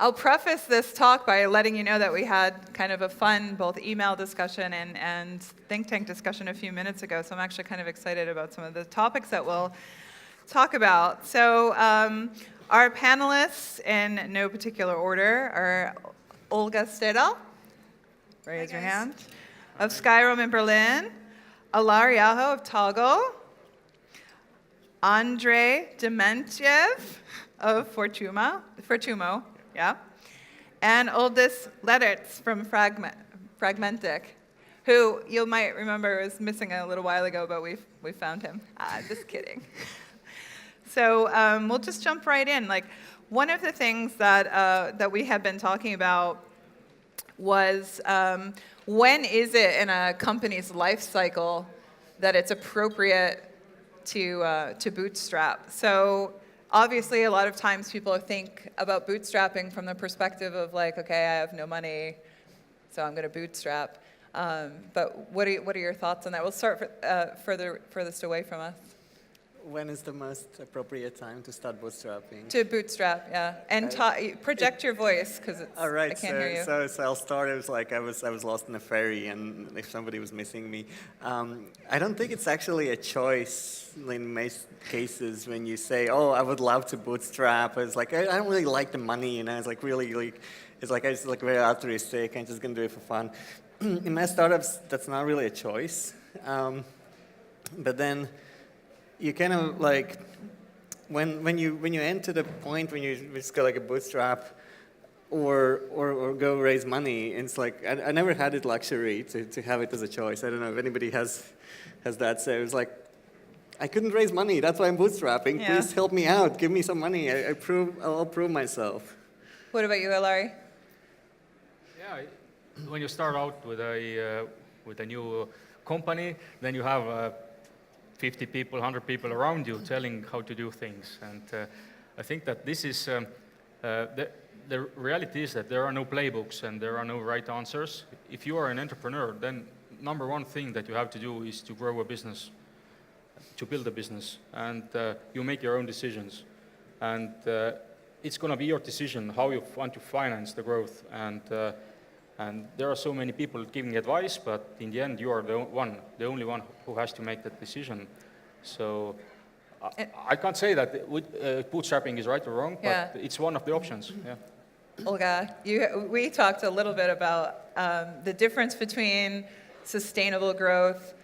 I'll preface this talk by letting you know that we had kind of a fun both email discussion and think tank discussion a few minutes ago, so I'm actually kind of excited about some of the topics that we'll talk about. So our panelists, in no particular order, are Olga Steidl, raise your hand, of Skyroam in Berlin, Alari of Toggl, Andrei Dementiev of Fortumo, yeah, and Uldis Leiterts from Fragmentic, who you might remember was missing a little while ago, but we found him. Just kidding. So we'll just jump right in. Like, one of the things that we have been talking about was when is it in a company's life cycle that it's appropriate to bootstrap? So obviously, a lot of times people think about bootstrapping from the perspective of like, okay, I have no money, so I'm going to bootstrap. But what are your thoughts on that? We'll start furthest away from us. When is the most appropriate time to start bootstrapping? To bootstrap, yeah. And project your voice, because all right, I can't hear you. So I'll start. It was like I was lost in a ferry, and if somebody was missing me. I don't think it's actually a choice in most cases when you say, oh, I would love to bootstrap. It's like, I don't really like the money, It's like really, it's like I just like very altruistic. I'm just going to do it for fun. In my startups, that's not really a choice. But then you kind of like, when you enter the point when you just go like a bootstrap or go raise money, it's like, I never had the luxury to have it as a choice. I don't know if anybody has that. So it's like, I couldn't raise money. That's why I'm bootstrapping. Yeah. Please help me out. Give me some money. I'll prove myself. What about you, Alari? Yeah, when you start out with a new company, then you have 50 people, 100 people around you telling how to do things. And I think that this is, the reality is that there are no playbooks and there are no right answers. If you are an entrepreneur, then number one thing that you have to do is to grow a business, to build a business, and you make your own decisions. And it's going to be your decision how you want to finance the growth. And there are so many people giving advice, but in the end, you are the only one who has to make that decision. So I can't say that bootstrapping is right or wrong, but it's one of the options. Yeah. Olga, we talked a little bit about the difference between sustainable growth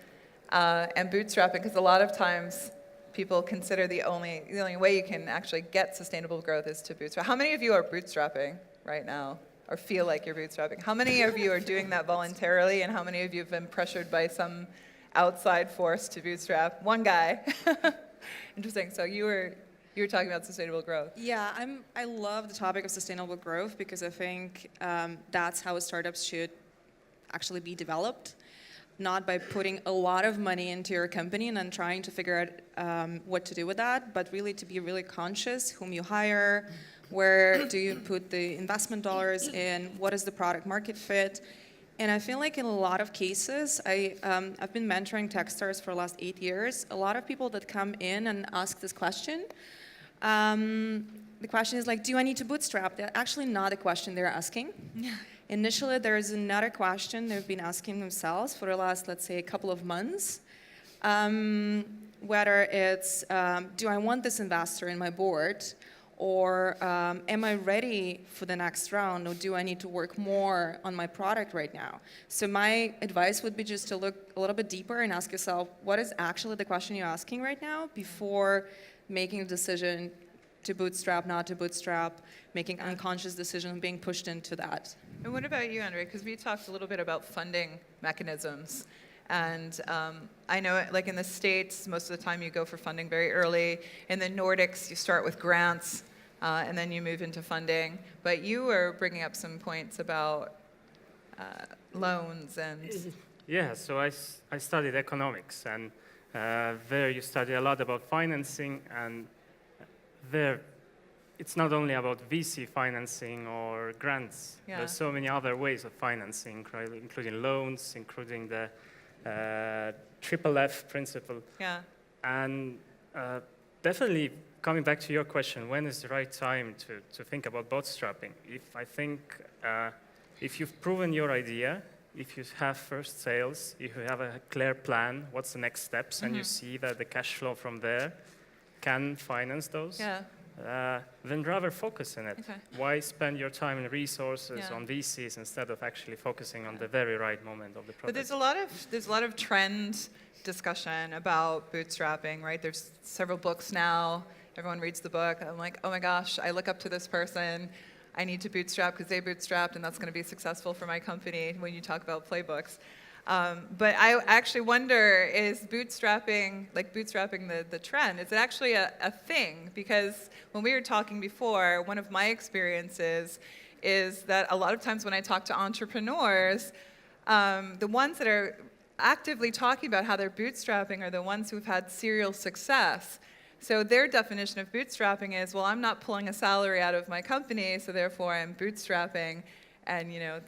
and bootstrapping, because a lot of times people consider the only way you can actually get sustainable growth is to bootstrap. How many of you are bootstrapping right now? Or feel like you're bootstrapping? How many of you are doing that voluntarily, and how many of you have been pressured by some outside force to bootstrap? One guy. Interesting. So you were talking about sustainable growth. Yeah, I love the topic of sustainable growth because I think that's how startups should actually be developed, not by putting a lot of money into your company and then trying to figure out what to do with that, but really to be really conscious whom you hire. Where do you put the investment dollars in? What is the product market fit? And I feel like in a lot of cases, I've been mentoring Techstars for the last 8 years. A lot of people that come in and ask this question, the question is like, do I need to bootstrap? That's actually not a question they're asking. Initially, there is another question they've been asking themselves for the last, let's say, a couple of months. Whether it's, do I want this investor in my board? Or am I ready for the next round, or do I need to work more on my product right now? So my advice would be just to look a little bit deeper and ask yourself, what is actually the question you're asking right now before making a decision to bootstrap, not to bootstrap, making unconscious decisions, being pushed into that. And what about you, Andre? Because we talked a little bit about funding mechanisms. And I know, like in the States, most of the time you go for funding very early. In the Nordics, you start with grants, and then you move into funding. But you were bringing up some points about loans and... Yeah, so I studied economics, and there you study a lot about financing, and there it's not only about VC financing or grants. Yeah. There's so many other ways of financing, including loans, including the triple F principle. Yeah. And definitely coming back to your question, when is the right time to think about bootstrapping? If you've proven your idea, if you have first sales, if you have a clear plan, what's the next steps, and you see that the cash flow from there can finance those, then rather focus on it. Okay. Why spend your time and resources Yeah. on VCs instead of actually focusing on the very right moment of the project? But there's a lot of trend discussion about bootstrapping, right? There's several books now. Everyone reads the book. I'm like, oh my gosh, I look up to this person. I need to bootstrap because they bootstrapped, and that's going to be successful for my company when you talk about playbooks. But I actually wonder, is bootstrapping the trend, is it actually a thing? Because when we were talking before, one of my experiences is that a lot of times when I talk to entrepreneurs, the ones that are actively talking about how they're bootstrapping are the ones who've had serial success. So their definition of bootstrapping is, well, I'm not pulling a salary out of my company, so therefore I'm bootstrapping. And, you know,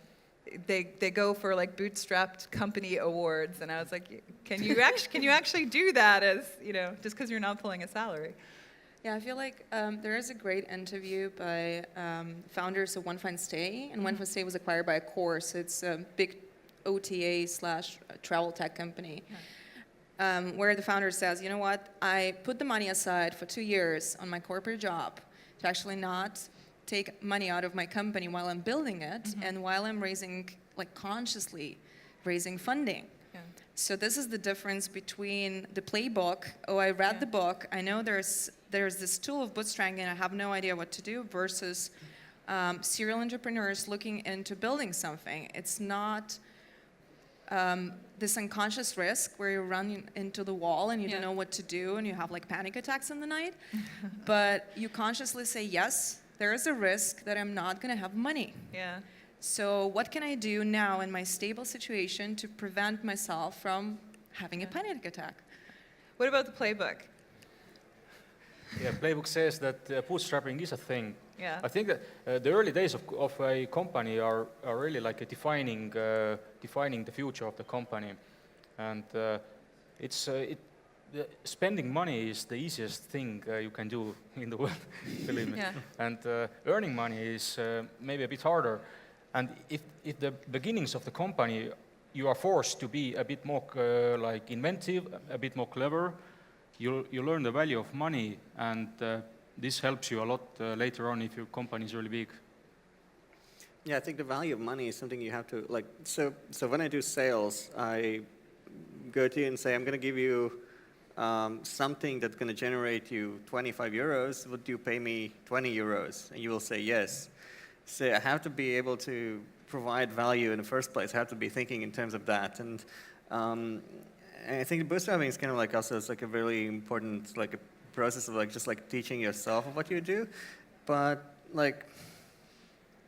they go for like bootstrapped company awards. And I was like, can you actually do that as, you know, just because you're not pulling a salary? Yeah, I feel like there is a great interview by founders of One Fine Stay, and One Fine Stay was acquired by a course. It's a big OTA/travel tech company, where the founder says, you know what, I put the money aside for 2 years on my corporate job to actually not take money out of my company while I'm building it and while I'm consciously raising funding. Yeah. So this is the difference between the playbook, oh, I read the book, I know there's this tool of bootstrapping and I have no idea what to do, versus serial entrepreneurs looking into building something. It's not this unconscious risk where you run into the wall and you don't know what to do and you have like panic attacks in the night, but you consciously say, yes, there is a risk that I'm not going to have money. Yeah. So what can I do now in my stable situation to prevent myself from having a panic attack? What about the playbook? Yeah, playbook says that bootstrapping is a thing. Yeah. I think that the early days of a company are really like a defining the future of the company, and spending money is the easiest thing you can do in the world, believe me. Yeah. And earning money is maybe a bit harder. And if the beginnings of the company you are forced to be a bit more like inventive, a bit more clever, you learn the value of money, and this helps you a lot later on if your company is really big. Yeah, I think the value of money is something you have to, like, so when I do sales, I go to you and say, I'm going to give you something that's going to generate you 25 euros. Would you pay me 20 euros? And you will say yes. So I have to be able to provide value in the first place. I have to be thinking in terms of that. And I think bootstrapping is kind of like also, it's like a really important, like a process of like just like teaching yourself what you do. But like,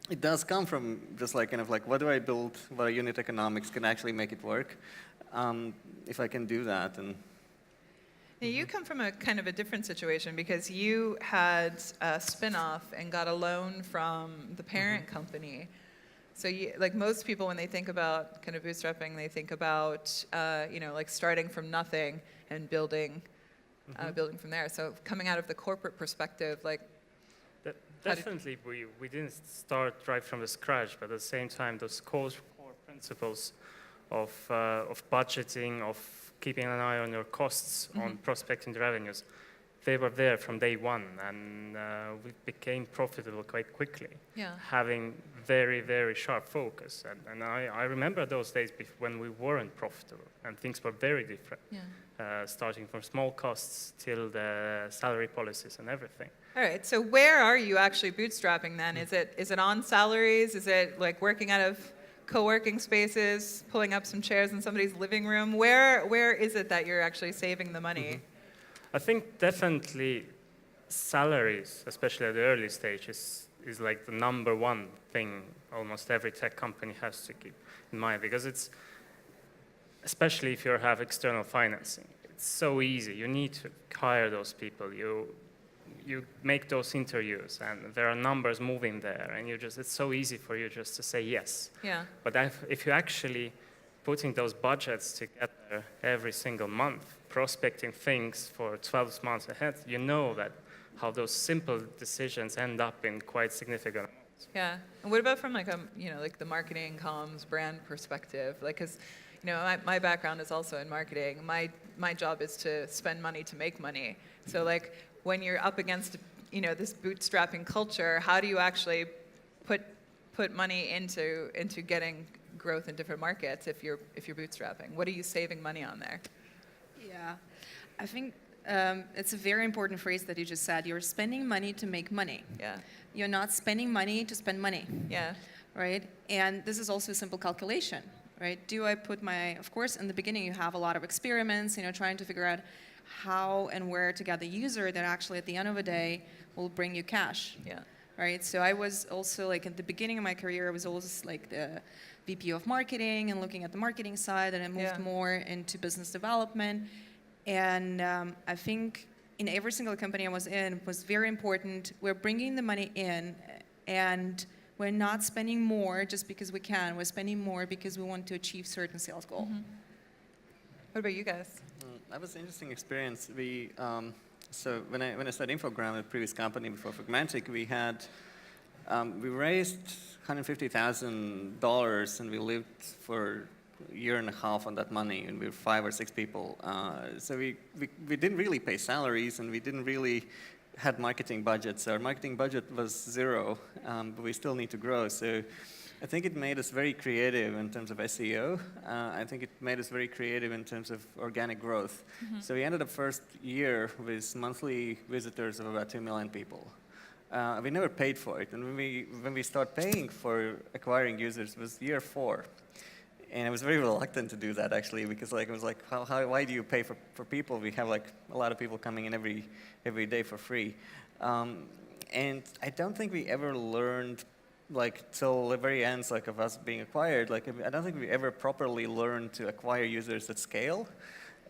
it does come from just like kind of like, what do I build, what are unit economics can actually make it work, if I can do that. And now you come from a kind of a different situation because you had a spin-off and got a loan from the parent company. So you, like most people, when they think about kind of bootstrapping, they think about, you know, like starting from nothing and building from there. So coming out of the corporate perspective, like, Definitely, we didn't start right from the scratch, but at the same time, those core principles of budgeting, of keeping an eye on your costs, on prospecting the revenues, they were there from day one, and we became profitable quite quickly, having very, very sharp focus. And I remember those days when we weren't profitable, and things were very different, starting from small costs till the salary policies and everything. all right, so where are you actually bootstrapping then? Is it on salaries? Is it like working out of co-working spaces, pulling up some chairs in somebody's living room? Where is it that you're actually saving the money? I think definitely salaries, especially at the early stage, is like the number one thing almost every tech company has to keep in mind, because it's, especially if you have external financing, it's so easy. You need to hire those people. You make those interviews, and there are numbers moving there, and it's so easy for you just to say yes. Yeah. But if you're actually putting those budgets together every single month, prospecting things for 12 months ahead, you know that how those simple decisions end up in quite significant. Yeah. And what about from like like the marketing, comms, brand perspective? Like, because my background is also in marketing. My job is to spend money to make money. So like when you're up against this bootstrapping culture, how do you actually put money into getting growth in different markets if you're bootstrapping? What are you saving money on there? Yeah, I think it's a very important phrase that you just said. You're spending money to make money. Yeah. You're not spending money to spend money. Yeah. Right? And this is also a simple calculation, right? Of course, in the beginning you have a lot of experiments, trying to figure out how and where to get the user that actually at the end of the day will bring you cash. Yeah. Right? So I was also like at the beginning of my career, I was always like the VP of marketing and looking at the marketing side, and I moved more into business development. And I think in every single company I was in, it was very important. We're bringing the money in, and we're not spending more just because we can. We're spending more because we want to achieve certain sales goal. Mm-hmm. What about you guys? That was an interesting experience. So when I started Infogram, a previous company before Fragmentic, we raised $150,000 and we lived for a year and a half on that money, and we were 5 or 6 people. So we didn't really pay salaries, and we didn't really had marketing budgets. Our marketing budget was 0, but we still need to grow. So I think it made us very creative in terms of SEO. I think it made us very creative in terms of organic growth. Mm-hmm. So we ended up first year with monthly visitors of about 2 million people. We never paid for it, and when we start paying for acquiring users, it was year 4. And I was very reluctant to do that, actually, because I was like, why do you pay for people? We have like a lot of people coming in every day for free. And I don't think we ever learned, like till the very end, like of us being acquired, like I don't think we ever properly learned to acquire users at scale.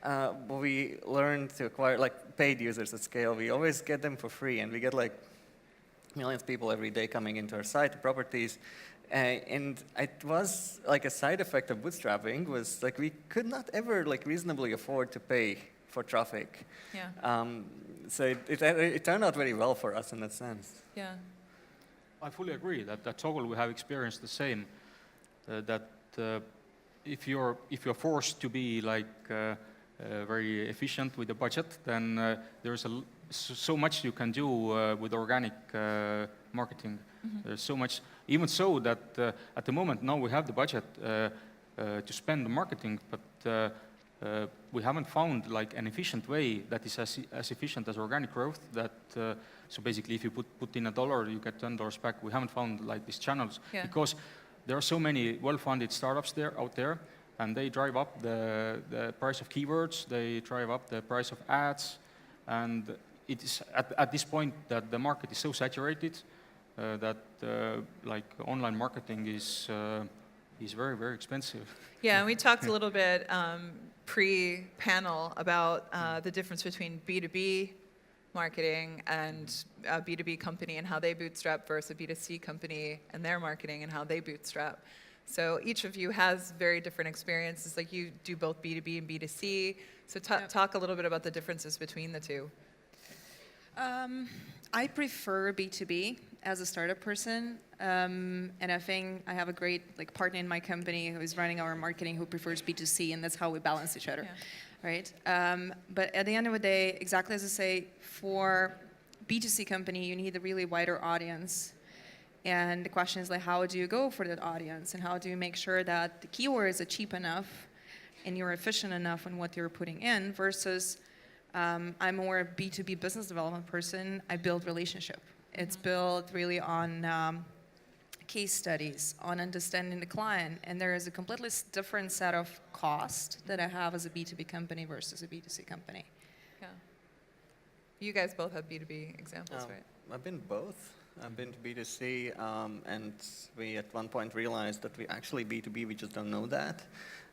But we learned to acquire like paid users at scale. We always get them for free, and we get like millions of people every day coming into our site, properties. And it was like a side effect of bootstrapping was like we could not ever like reasonably afford to pay for traffic. Yeah. So it turned out very well for us in that sense. Yeah. I fully agree that at Toggl we have experienced the same. If you're forced to be like very efficient with the budget, then there's so much you can do with organic marketing. Mm-hmm. There's so much, even so that at the moment now we have the budget to spend on marketing, but we haven't found like an efficient way that is as efficient as organic growth. So basically, if you put in $1, you get $10 back. We haven't found like these channels because there are so many well-funded startups out there, and they drive up the price of keywords. They drive up the price of ads, and it is at this point that the market is so saturated that like online marketing is very, very expensive. Yeah, and we talked a little bit pre-panel about the difference between B2B marketing and a B2B company and how they bootstrap versus a B2C company and their marketing and how they bootstrap. So each of you has very different experiences. Like you do both B2B and B2C. So talk a little bit about the differences between the two. I prefer B2B as a startup person, and I think I have a great partner in my company who is running our marketing who prefers B2C, and that's how we balance each other, right? But at the end of the day, exactly as I say, for B2C company, you need a really wider audience. And the question is how do you go for that audience, and how do you make sure that the keywords are cheap enough and you're efficient enough in what you're putting in versus I'm more a B2B business development person. I build relationship. It's built really on case studies, on understanding the client, and there is a completely different set of cost that I have as a B2B company versus a B2C company. Yeah. You guys both have B2B examples, right? I've been both. I've been to B2C, and we at one point realized that we actually B2B, we just don't know that.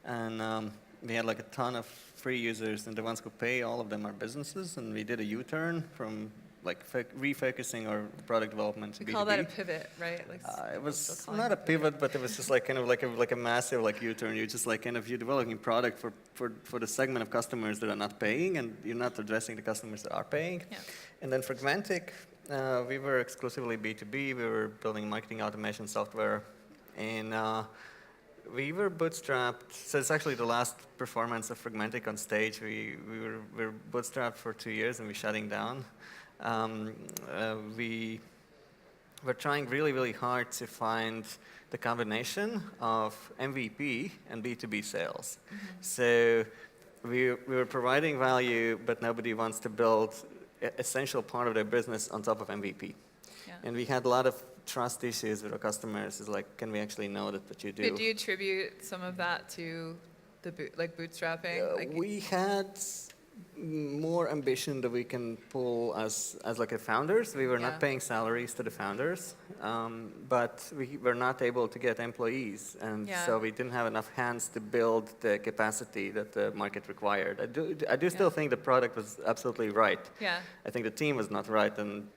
And we had like a ton of free users, and the ones who pay, all of them are businesses, and we did a U-turn from refocusing our product development to We B2B. call that a pivot, right? Like, It still was calling not it a pivot, but it was just like kind of like a massive like U-turn. You're just like kind of you're developing product for the segment of customers that are not paying, and you're not addressing the customers that are paying. Yeah. And then Fragmentic, we were exclusively B2B. We were building marketing automation software, and we were bootstrapped. So it's actually the last performance of Fragmentic on stage. We were bootstrapped for 2 years, and we're shutting down. We were trying really, really hard to find the combination of MVP and B2B sales. So we were providing value, but nobody wants to build an essential part of their business on top of MVP. Yeah. And we had a lot of trust issues with our customers. It's like, can we actually know that what you do? But do you attribute some of that to the bootstrapping? We had more ambition that we can pull as like a founders. We were Yeah. not paying salaries to the founders, but we were not able to get employees, and Yeah. so we didn't have enough hands to build the capacity that the market required. I do still Yeah. think the product was absolutely right. Yeah. I think the team was not right, and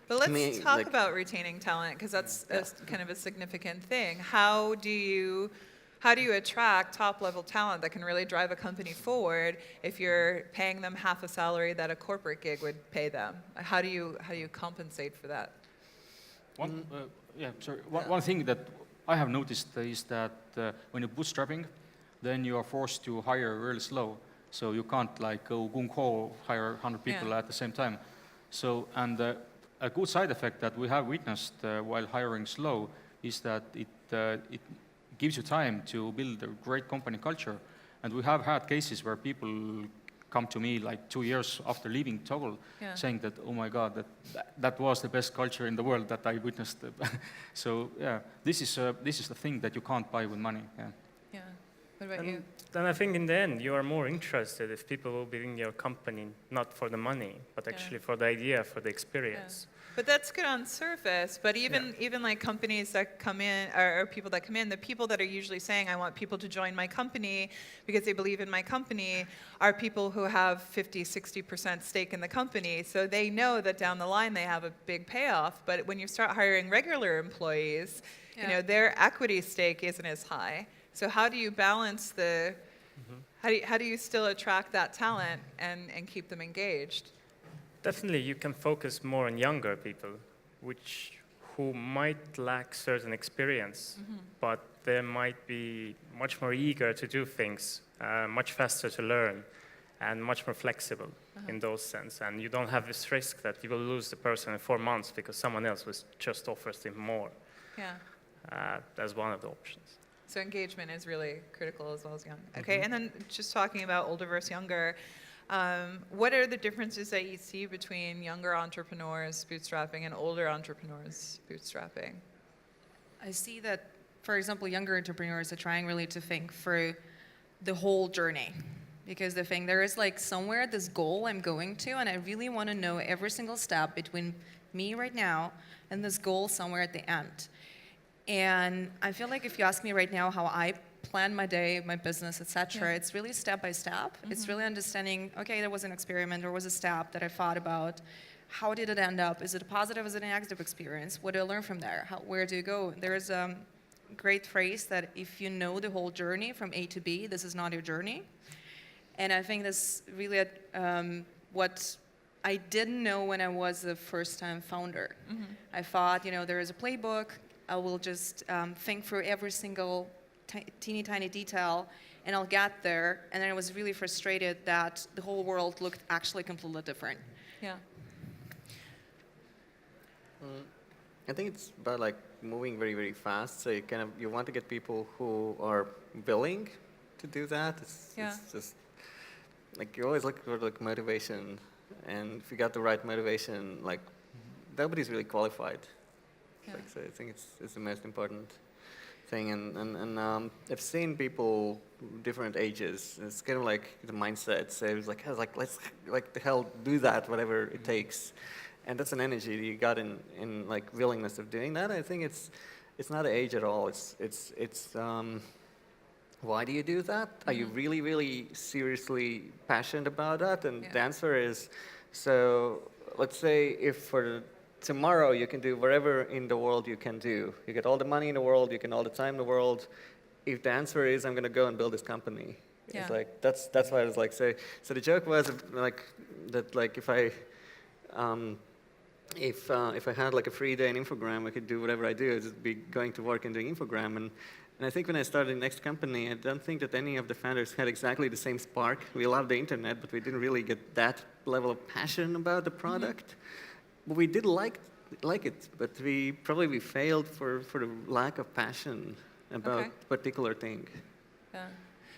But let's me, talk like- about retaining talent, because that's kind of a significant thing. How do you attract top-level talent that can really drive a company forward if you're paying them half a salary that a corporate gig would pay them? How do you compensate for that? One thing that I have noticed is that when you're bootstrapping, then you are forced to hire really slow. So you can't like go gung-ho, hire 100 people Yeah. at the same time. So, and a good side effect that we have witnessed while hiring slow is that it gives you time to build a great company culture. And we have had cases where people come to me like 2 years after leaving Toggl, Yeah. saying that, oh my God, that was the best culture in the world that I witnessed. So yeah, this is the thing that you can't buy with money. Yeah. Yeah. What about you? Then I think in the end, you are more interested if people will be in your company, not for the money, but actually for the idea, for the experience. But that's good on surface. But even like companies that come in, or people that come in, the people that are usually saying, I want people to join my company because they believe in my company, are people who have 50, 60% stake in the company. So they know that down the line they have a big payoff. But when you start hiring regular employees, you know, their equity stake isn't as high. So how do you balance the, how do you still attract that talent and keep them engaged? Definitely, you can focus more on younger people, who might lack certain experience, but they might be much more eager to do things, much faster to learn, and much more flexible in those sense. And you don't have this risk that you will lose the person in 4 months because someone else was just offers him more. Yeah. That's one of the options. So engagement is really critical as well as young. Okay, and then just talking about older versus younger, what are the differences that you see between younger entrepreneurs bootstrapping and older entrepreneurs bootstrapping? I see that, for example, younger entrepreneurs are trying really to think through the whole journey. Because they think there is like somewhere this goal I'm going to, and I really want to know every single step between me right now and this goal somewhere at the end. And I feel like if you ask me right now how I plan my day, my business, etc., it's really step by step. It's really understanding, okay, there was an experiment, there was a step that I thought about. How did it end up? Is it a positive, is it a negative experience? What do I learn from there? Where do you go? There's a great phrase that if you know the whole journey from A to B, this is not your journey. And I think that's really what I didn't know when I was a first-time founder. I thought, there is a playbook. I will just think through every single teeny tiny detail, and I'll get there. And then I was really frustrated that the whole world looked actually completely different. Yeah. I think it's about like moving very, very fast. So you want to get people who are willing to do that. It's just like you always look for like motivation, and if you got the right motivation, like nobody's really qualified. Yeah. So I think it's the most important thing, and I've seen people different ages. It's kind of like the mindset. So it's like let's like the hell do that, whatever it takes, and that's an energy that you got in like willingness of doing that. I think it's not an age at all. It's why do you do that? Are you really, really seriously passionate about that? And the answer is So let's say if for tomorrow you can do whatever in the world you can do. You get all the money in the world, you can all the time in the world. If the answer is I'm going to go and build this company, Yeah. it's like that's why I was like say. So the joke was like that like if I had like a free day in Infogram, I could do whatever I do. I'd just be going to work and doing Infogram. And I think when I started the next company, I don't think that any of the founders had exactly the same spark. We loved the internet, but we didn't really get that level of passion about the product. But we did like it, but we failed for the lack of passion about Okay. a particular thing. Yeah.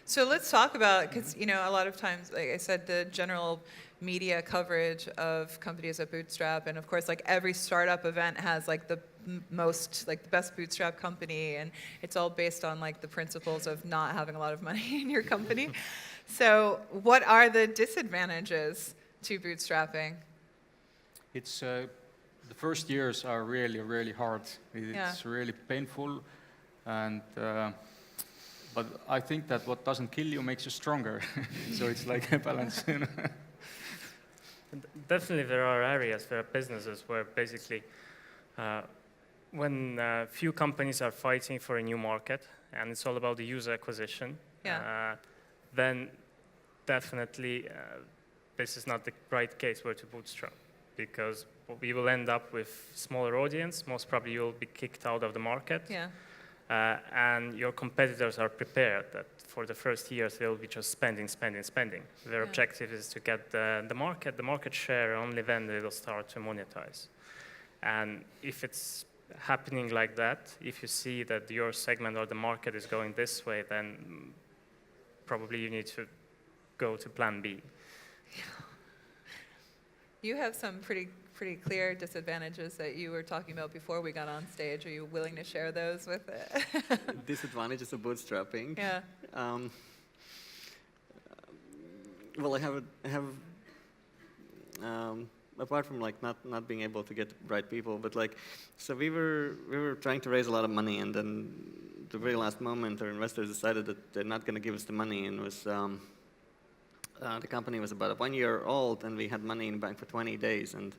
So let's talk about, because a lot of times, like I said, the general media coverage of companies that bootstrap, and of course, like every startup event has like the the best bootstrap company, and it's all based on like the principles of not having a lot of money in your company. So what are the disadvantages to bootstrapping? It's the first years are really, really hard. It's Yeah. really painful, and but I think that what doesn't kill you makes you stronger. So it's like a balance. Definitely, there are areas, there are businesses where basically, when few companies are fighting for a new market, and it's all about the user acquisition, Yeah. then definitely this is not the right case where to bootstrap, because we will end up with smaller audience. Most probably, you will be kicked out of the market. Yeah. And your competitors are prepared that for the first years they'll be just spending. Their Yeah. objective is to get the market share, only then they will start to monetize. And if it's happening like that, if you see that your segment or the market is going this way, then probably you need to go to plan B. You have some pretty clear disadvantages that you were talking about before we got on stage. Are you willing to share those with it? Disadvantages of bootstrapping. Yeah. Well, I have apart from like not being able to get the right people, but like, so we were trying to raise a lot of money, and then the very last moment, our investors decided that they're not going to give us the money, and was the company was about 1 year old, and we had money in the bank for 20 days, and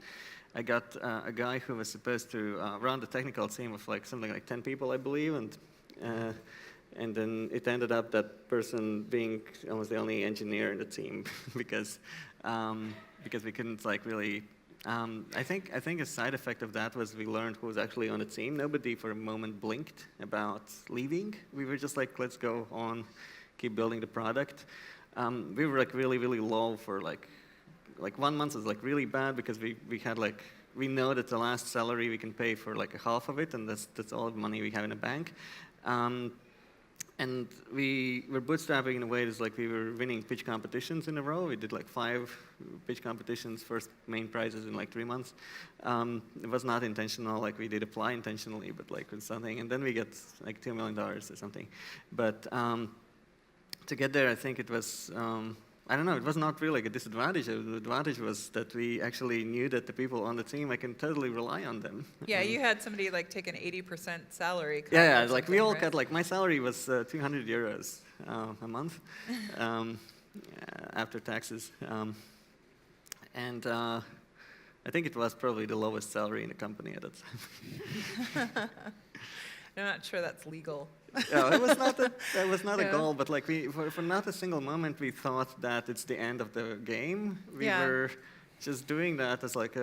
I got a guy who was supposed to run the technical team of like something like 10 people, I believe, and then it ended up that person being almost the only engineer in the team because we couldn't like really. I think a side effect of that was we learned who was actually on the team. Nobody for a moment blinked about leaving. We were just like, let's go on, keep building the product. We were like really, really low for like 1 month was like really bad because we had like, we know that the last salary we can pay for like a half of it, and that's all the money we have in the bank. And we were bootstrapping in a way that's like we were winning pitch competitions in a row. We did like 5 pitch competitions, first main prizes in like 3 months. It was not intentional, like we did apply intentionally, but like with something. And then we get like $2 million or something. But to get there, I think it was, I don't know, it was not really like a disadvantage. The advantage was that we actually knew that the people on the team, I can totally rely on them. Yeah, you had somebody like take an 80% salary cut. Yeah, or like we something, all right? cut, like my salary was 200 euros a month after taxes. And I think it was probably the lowest salary in the company at that time. I'm not sure that's legal. Yeah, it was not Yeah. a goal, but like for not a single moment we thought that it's the end of the game. We Yeah. were just doing that as like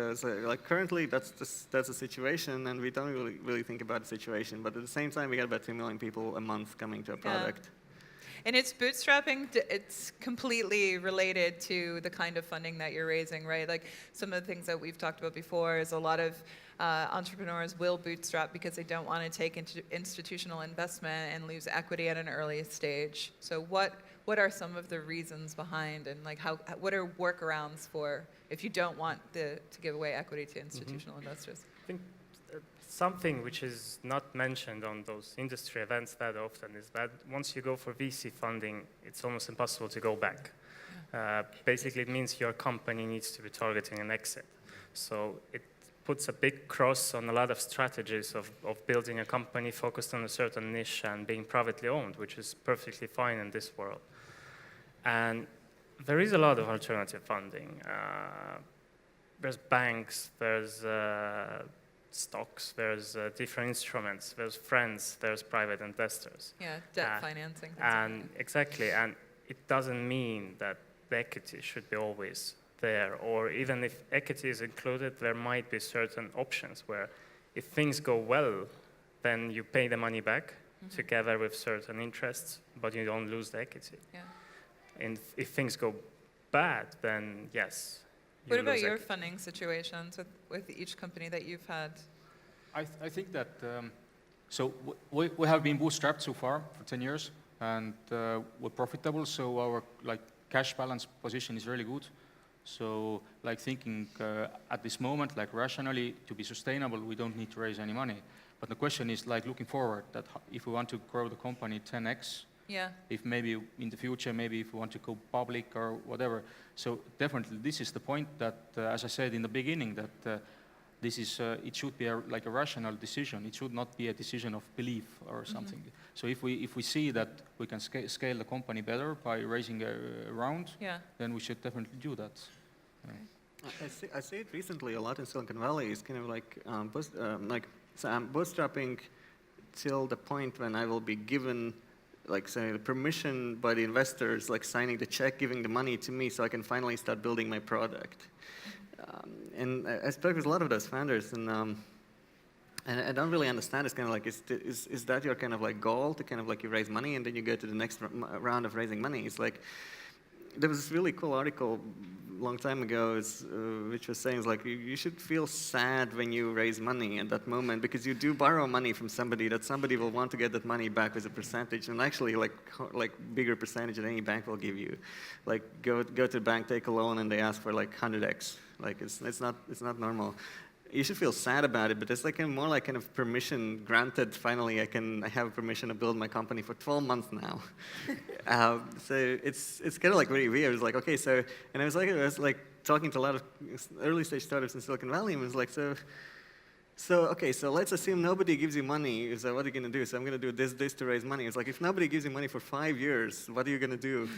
currently that's the situation, and we don't really think about the situation. But at the same time, we got about 2 million people a month coming to a product. And it's bootstrapping, it's completely related to the kind of funding that you're raising, right? Like some of the things that we've talked about before is a lot of entrepreneurs will bootstrap because they don't want to take into institutional investment and lose equity at an early stage. So what are some of the reasons behind, and like what are workarounds for if you don't want to give away equity to institutional investors? I think something which is not mentioned on those industry events that often is that once you go for VC funding, it's almost impossible to go back. Basically, it means your company needs to be targeting an exit. So it puts a big cross on a lot of strategies of building a company focused on a certain niche and being privately owned, which is perfectly fine in this world. And there is a lot of alternative funding. there's banks, there's stocks, there's different instruments, there's friends, there's private investors. Yeah, debt financing. things like And exactly, and it doesn't mean that the equity should be always there, or even if equity is included, there might be certain options where if things go well, then you pay the money back together with certain interests, but you don't lose the equity. Yeah. And if things go bad, then yes. What you about lose your equity. funding situations with each company that you've had? I think that, so we have been bootstrapped so far for 10 years, and we're profitable, so our cash balance position is really good. So thinking at this moment, rationally, to be sustainable, we don't need to raise any money. But the question is looking forward, that if we want to grow the company 10x, Yeah. if maybe in the future, maybe if we want to go public or whatever. So definitely this is the point that, as I said in the beginning, that this is, it should be a rational decision. It should not be a decision of belief or something. So if we see that we can scale the company better by raising a round, Yeah. then we should definitely do that. I see it recently a lot in Silicon Valley. It's kind of so I'm bootstrapping till the point when I will be given, say, the permission by the investors, signing the check, giving the money to me, so I can finally start building my product. And I spoke with a lot of those founders, and I don't really understand. It's kind of is that your kind of goal, to kind of you raise money and then you go to the next round of raising money? It's there was this really cool article a long time ago, which was saying you should feel sad when you raise money at that moment, because you do borrow money from somebody, that somebody will want to get that money back with a percentage, and actually bigger percentage than any bank will give you. Go to the bank, take a loan, and they ask for 100x. It's not normal. You should feel sad about it, but it's more kind of permission granted. Finally, I have permission to build my company for 12 months now. So it's kind of very weird. It's okay, so, and I was talking to a lot of early stage startups in Silicon Valley, and it was so let's assume nobody gives you money. So what are you going to do? So I'm going to do this to raise money. It's if nobody gives you money for 5 years, what are you going to do?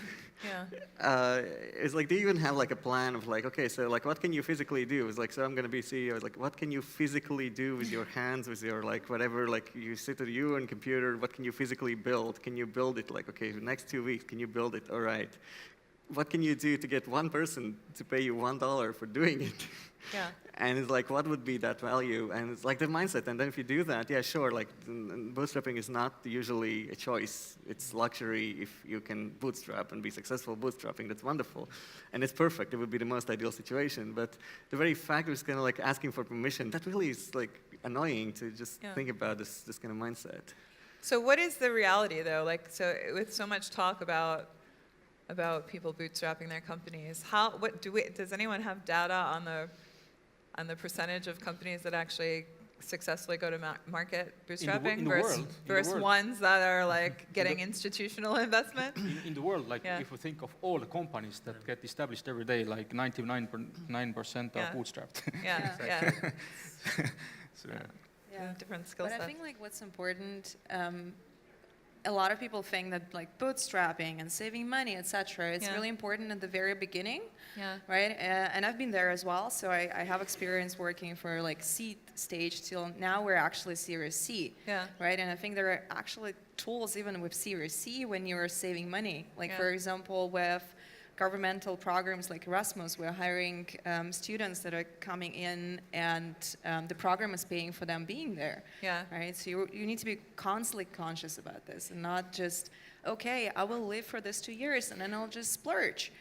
Yeah. It's do you even have a plan of okay, so what can you physically do? It's so I'm going to be CEO. It's what can you physically do with your hands, with your whatever, you sit at you and computer, what can you physically build? Can you build it okay, the next 2 weeks, can you build it? All right. What can you do to get one person to pay you $1 for doing it? Yeah. And it's what would be that value? And it's the mindset. And then if you do that, yeah, sure, bootstrapping is not usually a choice. It's luxury if you can bootstrap and be successful bootstrapping. That's wonderful. And it's perfect. It would be the most ideal situation. But the very fact of it's kind of asking for permission, that really is annoying to just think about this kind of mindset. So what is the reality though? So with so much talk about people bootstrapping their companies, does anyone have data on the percentage of companies that actually successfully go to market bootstrapping versus ones that are getting institutional investment? In the world, if we think of all the companies that get established every day, 99% are bootstrapped. Yeah. So, Different skill But sets. I think what's important, a lot of people think that bootstrapping and saving money, etc. It's really important at the very beginning, right? And I've been there as well, so I have experience working for seed stage till now we're actually Series C, right? And I think there are actually tools even with Series C when you're saving money, for example with governmental programs like Erasmus, we're hiring students that are coming in, and the program is paying for them being there. Right? So you need to be constantly conscious about this, and not just, okay, I will live for this 2 years and then I'll just splurge.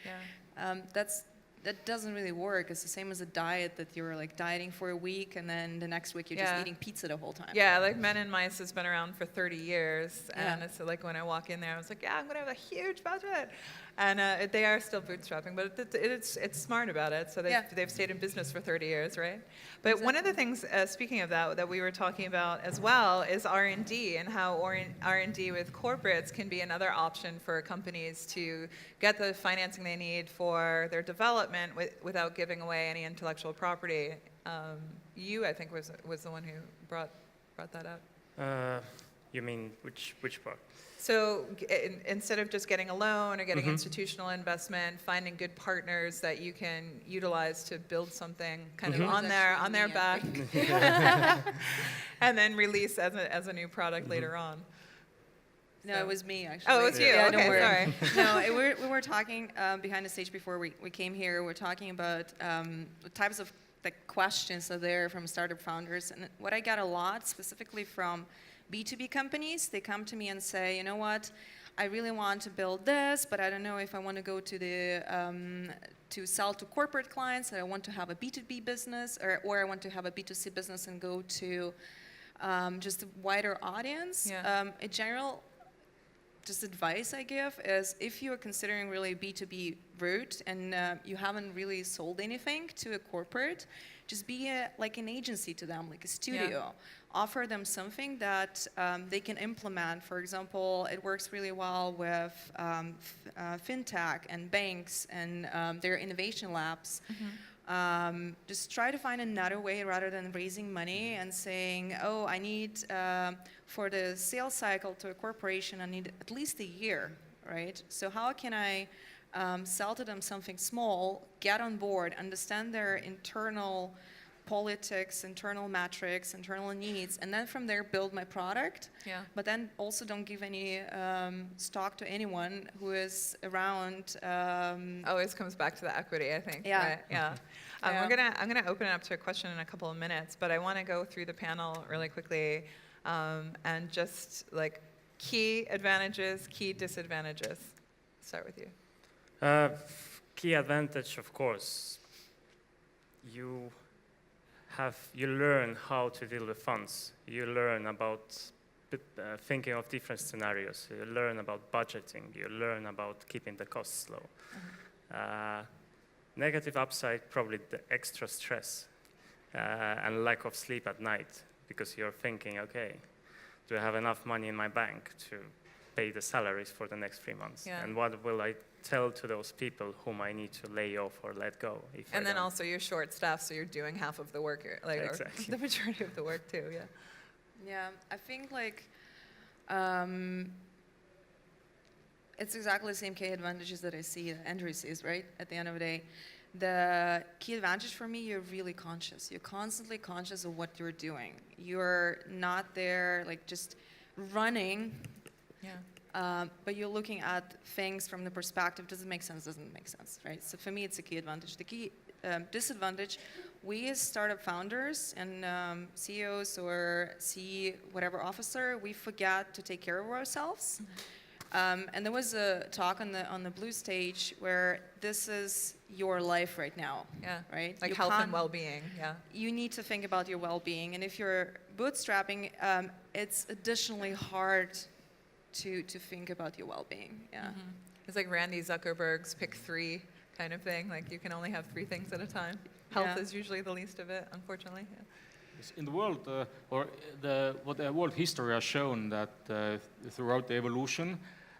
That doesn't really work. It's the same as a diet, that you're dieting for a week and then the next week you're just eating pizza the whole time. Yeah, Men and Mice has been around for 30 years, and it's when I walk in there, I was I'm gonna have a huge budget. And they are still bootstrapping, but it's smart about it. So they've stayed in business for 30 years, right? But one of the things, speaking of that we were talking about as well, is R&D, and how R&D with corporates can be another option for companies to get the financing they need for their development without giving away any intellectual property. You, I think, was the one who brought that up. You mean which part? So instead of just getting a loan or getting institutional investment, finding good partners that you can utilize to build something kind of on their back, and then release as a new product later on. No, it was me, actually. Oh, it was you. Yeah, Okay, don't worry. sorry. No, we were talking behind the stage before we came here. We were talking about the types of questions that are there from startup founders. And what I get a lot, specifically from B2B companies, they come to me and say, you know what, I really want to build this, but I don't know if I want to go to to sell to corporate clients, or I want to have a B2B business, or I want to have a B2C business and go to just a wider audience. Yeah. In general, just advice I give is, if you are considering really B2B route and you haven't really sold anything to a corporate, just be like an agency to them, like a studio. Yeah. Offer them something that they can implement. For example, it works really well with fintech and banks and their innovation labs. Just try to find another way rather than raising money and saying, oh, I need, for the sales cycle to a corporation, I need at least a year, right? So how can I sell to them something small, get on board, understand their internal politics, internal metrics, internal needs, and then from there build my product. Yeah. But then also don't give any stock to anyone who is around. Always comes back to the equity, I think. Yeah. Right? Yeah. Yeah. I'm gonna open it up to a question in a couple of minutes, but I want to go through the panel really quickly, and just like key advantages, key disadvantages. Start with you. Key advantage, of course, you learn how to deal with funds. You learn about thinking of different scenarios. You learn about budgeting. You learn about keeping the costs low. Negative upside, probably the extra stress and lack of sleep at night, because you're thinking, okay, do I have enough money in my bank to pay the salaries for the next 3 months? Yeah. And what will I tell to those people whom I need to lay off or let go? And then also you're short staffed, so you're doing half of the work, like Exactly. or the majority of the work too. Yeah. Yeah, I think like it's exactly the same key advantages that I see that Andrew sees, right? At the end of the day, the key advantage for me, you're really conscious. You're constantly conscious of what you're doing. You're not there like just running. Yeah. But you're looking at things from the perspective, does it make sense, doesn't it make sense, right? So for me, it's a key advantage. The key disadvantage, we as startup founders and CEOs or whatever officer, we forget to take care of ourselves. And there was a talk on the Blue stage where this is your life right now, Yeah. right? Like You health and can't- well-being. Yeah. You need to think about your well-being, and if you're bootstrapping, it's additionally hard to think about your well-being. Yeah. It's like Randy Zuckerberg's pick 3 kind of thing. Like you can only have 3 things at a time. Health Yeah. is usually the least of it, unfortunately. Yeah. In the world, what the world history has shown that throughout the evolution,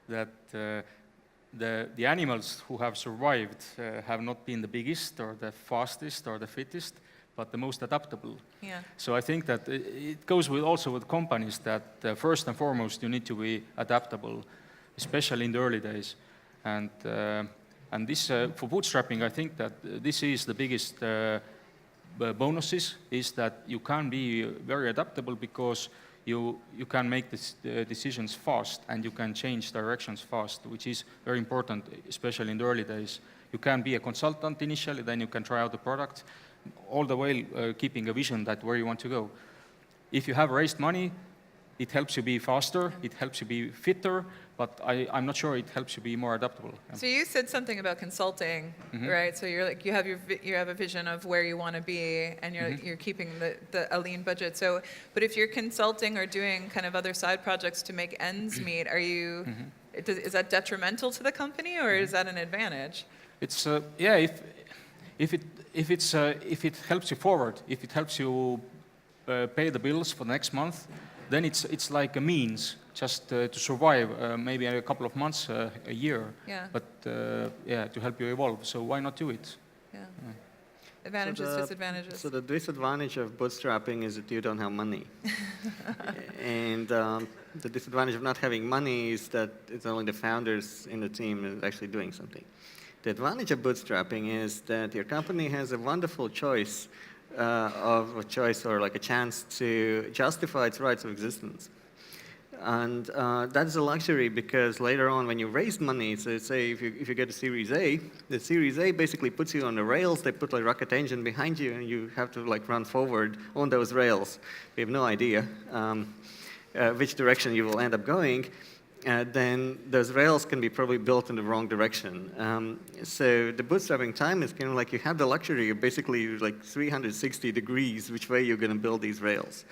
that the animals who have survived have not been the biggest or the fastest or the fittest, but the most adaptable. Yeah. So I think that it goes also with companies that first and foremost you need to be adaptable, especially in the early days. And this for bootstrapping, I think that this is the biggest bonuses, is that you can be very adaptable because you can make decisions fast and you can change directions fast, which is very important, especially in the early days. You can be a consultant initially, then you can try out the product, all the way keeping a vision that where you want to go. If you have raised money, it helps you be faster, it helps you be fitter, but I'm not sure it helps you be more adaptable. So you said something about consulting, right? So you're like you have a vision of where you want to be, and you're keeping a lean budget. So, but if you're consulting or doing kind of other side projects to make ends meet, are you? Is that detrimental to the company, or is that an advantage? It's yeah. If it helps you forward, if it helps you pay the bills for the next month, then it's like a means just to survive maybe a couple of months, a year. Yeah. But yeah, to help you evolve. So why not do it? Yeah. Advantages, So disadvantages. So the disadvantage of bootstrapping is that you don't have money. And the disadvantage of not having money is that it's only the founders in the team that are actually doing something. The advantage of bootstrapping is that your company has a wonderful choice or like a chance to justify its rights of existence. And that's a luxury because later on when you raise money, so say if you get a Series A, the Series A basically puts you on the rails, they put a rocket engine behind you and you have to like run forward on those rails. You have no idea which direction you will end up going. Then those rails can be probably built in the wrong direction. So the bootstrapping time is kind of like you have the luxury of basically like 360 degrees which way you're going to build these rails.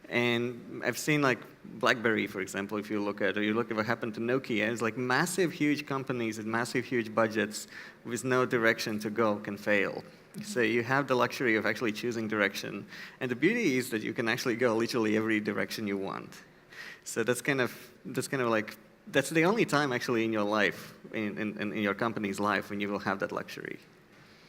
And I've seen like BlackBerry, for example, if you look at, or you look at what happened to Nokia, it's like massive, huge companies with massive, huge budgets with no direction to go can fail. So you have the luxury of actually choosing direction. And the beauty is that you can actually go literally every direction you want. So that's the only time actually in your life, in your company's life, when you will have that luxury.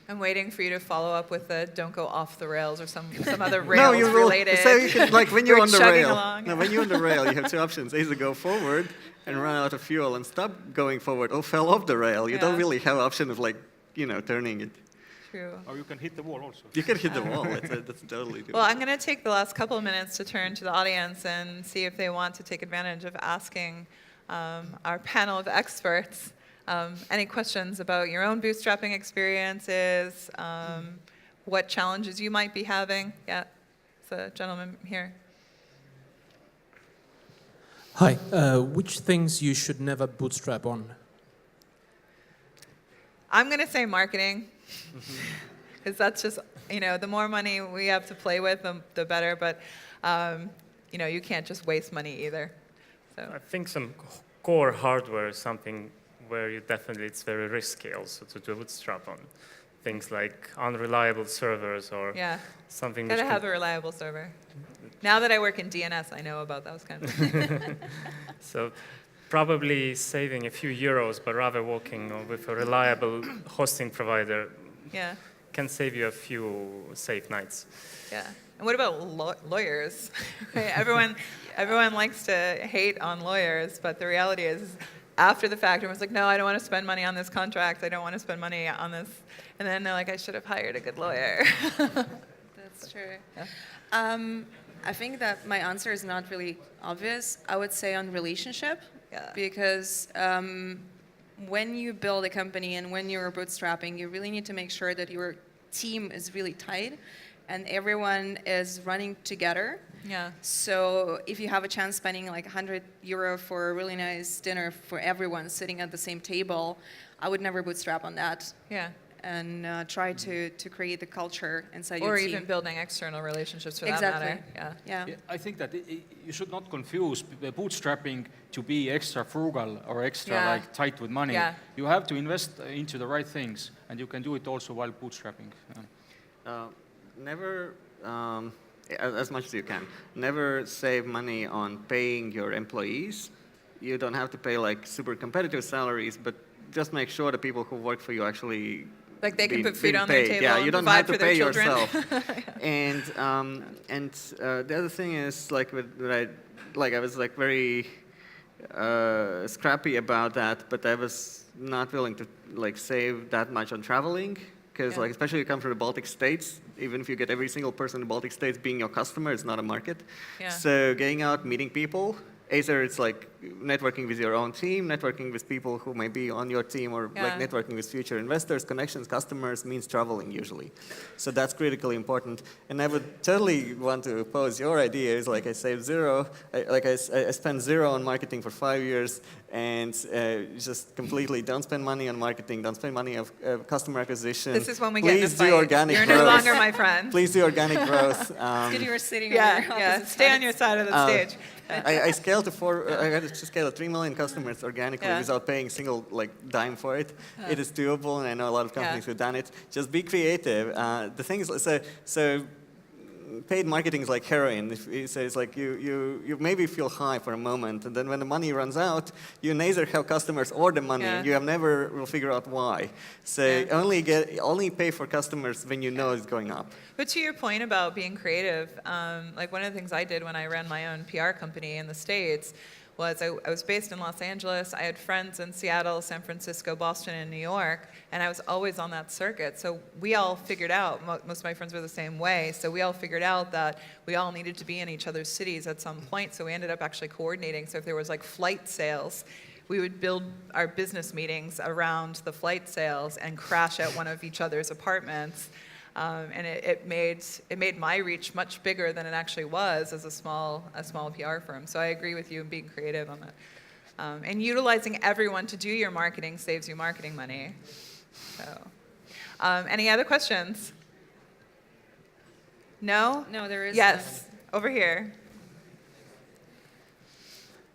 I'm waiting for you to follow up with the don't go off the rails or some other rails related. So you can, like when you're We're on the chugging rail. along. No, when you're on the rail, you have two options: either go forward and run out of fuel and stop going forward, or fell off the rail. You don't Yeah. really have an option of like, turning it. True. Or you can hit the wall also. You can hit the wall. That's totally doable. Well, I'm going to take the last couple of minutes to turn to the audience and see if they want to take advantage of asking our panel of experts any questions about your own bootstrapping experiences, what challenges you might be having. Yeah, there's a gentleman here. Hi, which things you should never bootstrap on? I'm going to say marketing, because that's just, the more money we have to play with, the better. But, you can't just waste money either. So. I think some core hardware is something where it's very risky also to bootstrap on. Things like unreliable servers or something. Gotta have a reliable server. Now that I work in DNS, I know about those kinds of things. So probably saving a few euros, but rather working with a reliable hosting provider can save you a few safe nights. Yeah. And what about lawyers? Everyone likes to hate on lawyers, but the reality is after the fact, everyone's like, no, I don't want to spend money on this contract. I don't want to spend money on this. And then they're like, I should have hired a good lawyer. That's true. Yeah. I think that my answer is not really obvious. I would say on relationship, because when you build a company and when you're bootstrapping, you really need to make sure that your team is really tight and everyone is running together. Yeah. So if you have a chance spending like €100 for a really nice dinner for everyone sitting at the same table, I would never bootstrap on that. Yeah. And try to create the culture inside your team. Or even building external relationships for Exactly. that matter. Yeah. I think that you should not confuse bootstrapping to be extra frugal or extra like tight with money. Yeah. You have to invest into the right things, and you can do it also while bootstrapping. Never, as much as you can, never save money on paying your employees. You don't have to pay like super competitive salaries, but just make sure the people who work for you actually Like they can put food on paid. their table Yeah, and you don't provide have to for their pay children. yourself. And the other thing is like I was like very scrappy about that, but I was not willing to like save that much on traveling. Because like, especially you come from the Baltic states, even if you get every single person in the Baltic states being your customer, it's not a market. Yeah. So getting out, meeting people, either it's like networking with your own team, networking with people who may be on your team, or like networking with future investors, connections, customers, means traveling usually. So that's critically important. And I would totally want to oppose your idea. Is like I saved zero, I spent zero on marketing for 5 years, and just completely don't spend money on marketing, don't spend money on customer acquisition. This is when we get in a fight. Please do organic You're growth. no longer my friend. Please do organic growth. It's good you were sitting on your opposite Stay on sides. your side of the stage. I scaled to I had to scale to 3 million customers organically without paying a single dime for it. It is doable, and I know a lot of companies who've done it. Just be creative. The thing is, so paid marketing is like heroin. It's like you maybe feel high for a moment, and then when the money runs out, you neither have customers or the money. Yeah. You have never will figure out why. So Yeah. only pay for customers when you know it's going up. But to your point about being creative, like one of the things I did when I ran my own PR company in the States was I was based in Los Angeles. I had friends in Seattle, San Francisco, Boston, and New York, and I was always on that circuit. So we all figured out, most of my friends were the same way, so we all figured out that we all needed to be in each other's cities at some point, so we ended up actually coordinating. So if there was like flight sales, we would build our business meetings around the flight sales and crash at one of each other's apartments. And it made my reach much bigger than it actually was as a small PR firm. So I agree with you in being creative on that. And utilizing everyone to do your marketing saves you marketing money. So, any other questions? No? No, there is. Yes, over here.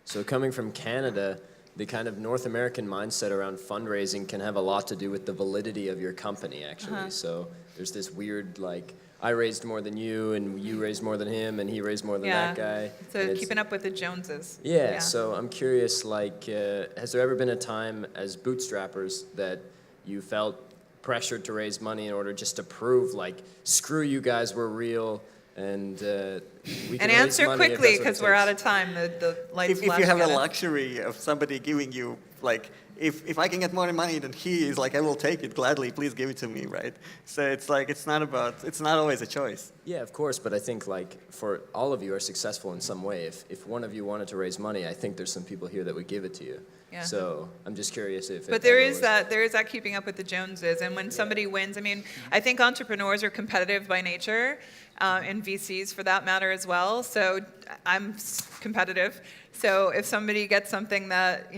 So coming from Canada, the kind of North American mindset around fundraising can have a lot to do with the validity of your company, actually. So there's this weird, like, I raised more than you, and you raised more than him, and he raised more than that guy. So keeping up with the Joneses. Yeah, so I'm curious, like, has there ever been a time as bootstrappers that you felt pressured to raise money in order just to prove, like, screw you guys, we're real, and we can And raise answer money if quickly, that's what it because we're out takes? of time. The lights If you have the flashing at us. luxury of somebody giving you, like, if I can get more money than he is, like, I will take it gladly, please give it to me, right? So it's like, it's not always a choice. Yeah, of course, but I think, like, for all of you are successful in some way. If one of you wanted to raise money, I think there's some people here that would give it to you. Yeah. So I'm just curious if. But there is that keeping up with the Joneses, and when somebody wins, I mean, I think entrepreneurs are competitive by nature, and VCs for that matter as well. So I'm competitive. So if somebody gets something that,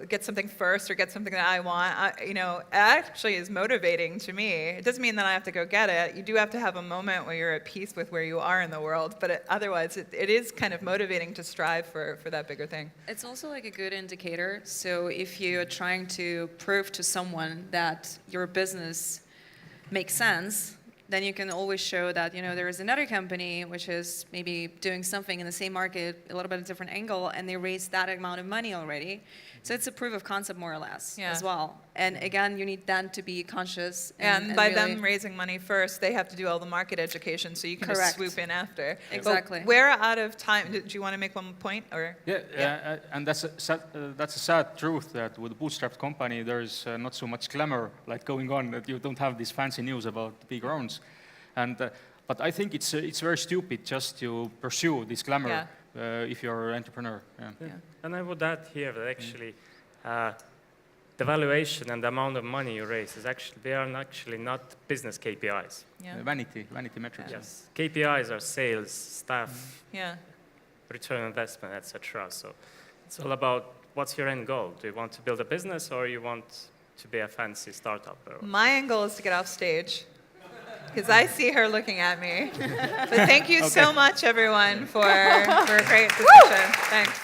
gets something first or gets something that I want, it actually is motivating to me. It doesn't mean that I have to go get it. You do have to have a moment where you're at peace with where you are in the world, but otherwise it is kind of motivating to strive for that bigger thing. It's also like a good indicator. So if you're trying to prove to someone that your business makes sense, then you can always show that, there is another company which is maybe doing something in the same market, a little bit of a different angle, and they raised that amount of money already. So it's a proof of concept more or less as well. And again, you need then to be conscious. And by really them raising money first, they have to do all the market education, so you can just swoop in after. Exactly. But we're out of time. Do you want to make one point? Or? Yeah, and that's a sad truth that with a bootstrapped company, there's not so much glamour like going on, that you don't have this fancy news about big rounds. And but I think it's very stupid just to pursue this glamour if you're an entrepreneur. Yeah. And I would add here that actually the valuation and the amount of money you raise they are actually not business KPIs. Vanity metrics. Yes, KPIs are sales, staff, return on investment, etc. So it's all about what's your end goal. Do you want to build a business, or you want to be a fancy startup? My end goal is to get off stage, because I see her looking at me. But thank you so much, everyone, for a great discussion. Thanks.